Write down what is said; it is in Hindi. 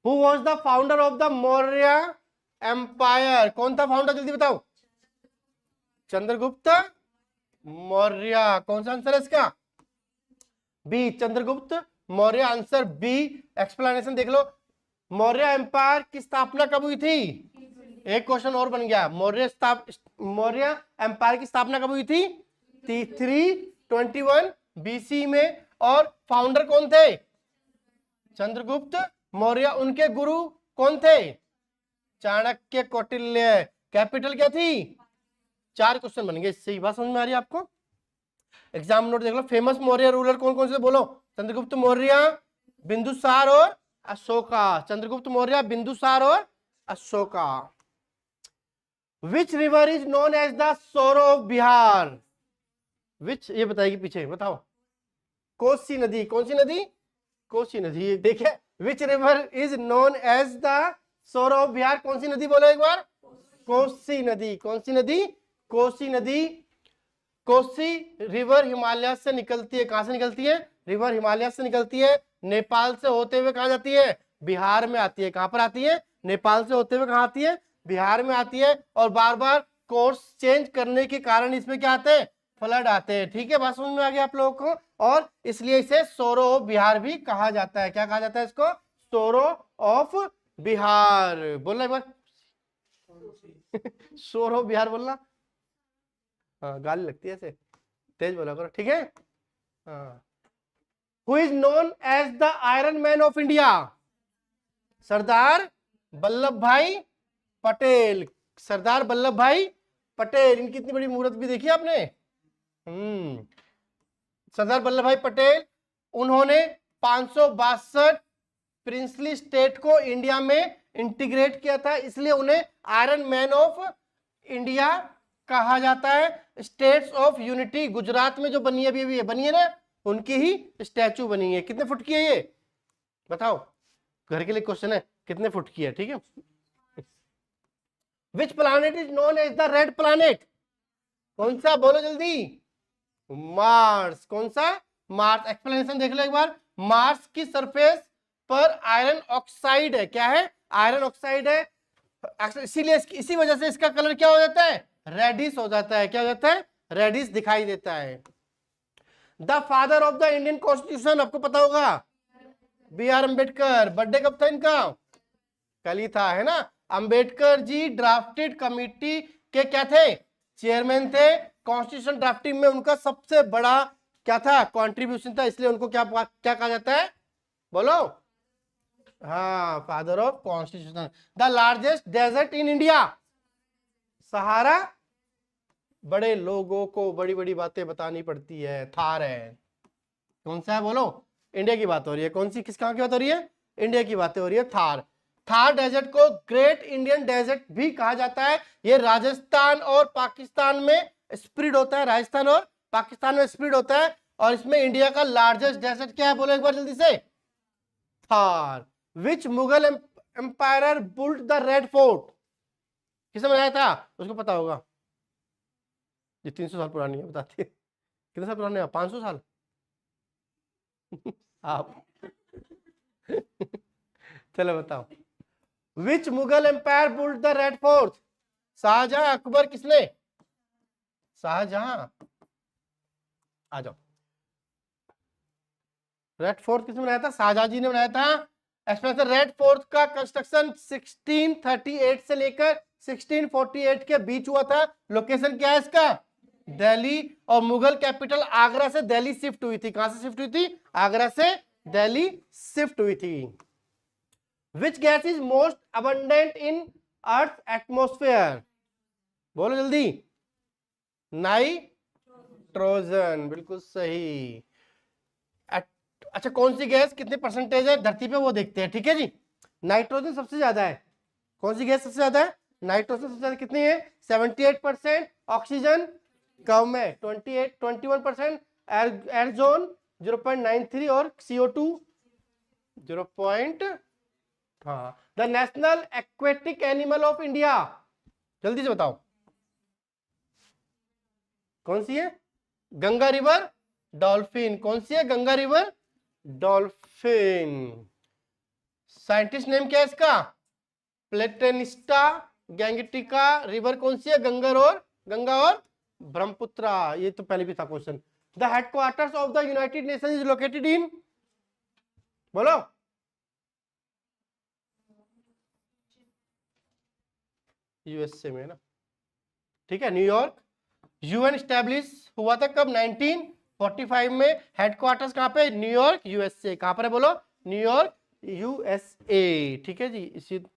Who was the founder of the Maurya empire? कौन था फाउंडर, जल्दी बताओ। चंद्रगुप्त मौर्य। कौन सा आंसर है इसका? B, Chandragupta Maurya, answer B. Explanation देख लो। मौर्य एम्पायर की स्थापना कब हुई थी? एक क्वेश्चन और बन गया। मौर्य एम्पायर की स्थापना कब हुई थी? 321 बीसी में। और फाउंडर कौन थे? चंद्रगुप्त मौर्य। उनके गुरु कौन थे? चाणक्य, कौटिल्य। कैपिटल क्या थी? 4 क्वेश्चन बन गए। इससे ही बात समझ में आ रही है आपको? एग्जाम नोट देख लो। फेमस मौर्य रूलर कौन कौन से बोलो? चंद्रगुप्त मौर्य, बिंदुसार और अशोका। चंद्रगुप्त मौर्य, बिंदुसार और Ashoka. Which river is known as the sorrow of Bihar? Which, ये बताएगी पीछे, बताओ। कोसी नदी। कौन सी नदी? कोसी नदी। देखिए, which river is known as the sorrow of Bihar? कौन सी नदी बोलो एक बार? कोसी नदी। कौन सी नदी? कोसी नदी। कोसी रिवर हिमालय से निकलती है। कहां से निकलती है? रिवर हिमालय से निकलती है। नेपाल से होते हुए कहां जाती है? बिहार में आती है। कहां पर आती है? नेपाल से होते हुए कहां आती है? बिहार में आती है। और बार बार कोर्स चेंज करने के कारण इसमें क्या आते हैं? फ्लड आते हैं। ठीक है, बात समझ में आ गया आप लोगों को? और इसलिए इसे सोरो ऑफ बिहार भी कहा जाता है। क्या कहा जाता है इसको? सोरो ऑफ बिहार। बोलना एक बार। सोरो ऑफ बिहार बोलना। हाँ, गाली लगती है ऐसे, तेज बोला करो, ठीक है? हाँ। Who is known as the iron man of India? Sardar Vallabhbhai Patel. Sardar Vallabhbhai Patel. इनकी इतनी बड़ी मूर्त भी देखी आपने? सरदार वल्लभ भाई पटेल, उन्होंने 562 प्रिंसली स्टेट को इंडिया में इंटीग्रेट किया था, इसलिए उन्हें आयरन मैन ऑफ इंडिया कहा जाता है। स्टेट्स ऑफ यूनिटी गुजरात में जो बनी है, अभी बनी है ना, उनकी ही स्टैचू बनी है। कितने फुट की है ये? बताओ, घर के लिए क्वेश्चन है, कितने फुट की है? ठीक है। Which planet is known as the red planet? कौन सा, बोलो जल्दी। मार्स। कौन सा? मार्स। एक्सप्लेनेशन देख लो एक बार। मार्स की सरफेस पर आयरन ऑक्साइड है। क्या है? आयरन ऑक्साइड है। इसीलिए इसी वजह से इसका कलर क्या हो जाता है? रेडिश हो जाता है। क्या हो जाता है? रेडिश दिखाई देता है। The father of the Indian constitution, आपको पता होगा, बी आर अम्बेडकर। बर्थडे कब था इनका? कल ही था, है ना? अंबेडकर जी ड्राफ्टेड कमिटी के क्या थे? चेयरमैन थे। कॉन्स्टिट्यूशन ड्राफ्टिंग में उनका सबसे बड़ा क्या था? कंट्रीब्यूशन था, इसलिए उनको क्या क्या कहा जाता है? बोलो। हाँ, father of constitution. The largest desert in India? Sahara. बड़े लोगों को बड़ी बड़ी बातें बतानी पड़ती है, थार है। कौन सा है बोलो? इंडिया की बात हो रही है। कौन सी, किस कहां की बात हो रही है? इंडिया की बातें हो रही है। थार। थार डेजर्ट को ग्रेट इंडियन डेजर्ट भी कहा जाता है। ये राजस्थान और पाकिस्तान में स्प्रेड होता है। राजस्थान और पाकिस्तान में स्प्रेड होता है। और इसमें इंडिया का लार्जेस्ट डेजर्ट क्या है? बोलो एक बार जल्दी से। Thar. Which Mughal empire built the red fort? किसने बनाया था? उसको पता होगा। ये 300 साल पुरानी है, बताती है। कितने साल पुराने? 500 साल। आप चलो बताओ। Which Mughal empire built the red fort? Shah Jahan, Akbar, किसने? शाहजहां। आ जाओ। रेड फोर्ट किसने बनाया था? शाहजहां जी ने बनाया था। एक्सप्लेनेशन, रेड फोर्ट का कंस्ट्रक्शन 1638 से लेकर 1648 के बीच हुआ था। लोकेशन क्या है इसका? दिल्ली। और मुगल कैपिटल आगरा से दिल्ली शिफ्ट हुई थी। कहां से शिफ्ट हुई थी? आगरा से दिल्ली शिफ्ट हुई थी। Which gas is most abundant in earth atmosphere? बोलो जल्दी। नाइट्रोजन, बिल्कुल सही। अच्छा, कौन सी गैस कितने परसेंटेज है धरती पे, वो देखते हैं, ठीक है जी। नाइट्रोजन सबसे ज्यादा है। कौन सी गैस सबसे ज्यादा है? नाइट्रोजन सबसे ज्यादा। कितनी है? 78%। ऑक्सीजन कम है, 21%। एर्जोन 0.93 और CO2 0. हाँ। The national aquatic animal of India? जल्दी से बताओ, कौन सी है? Ganga river dolphin. कौन सी है? Ganga river dolphin. Scientist name क्या है इसका? प्लेटेनिस्टा गैंगेटिका। रिवर कौन सी है? गंगा और ब्रह्मपुत्रा। ये तो पहले भी था question. The headquarters of the United nation is located in, बोलो। यूएसए में ना, ठीक है, न्यूयॉर्क। यूएन स्टैब्लिश हुआ था कब? 1945 में। हेडक्वार्टर्स कहां पे? New York USA. कहां पर है बोलो? न्यूयॉर्क यूएसए, ठीक है जी। इसी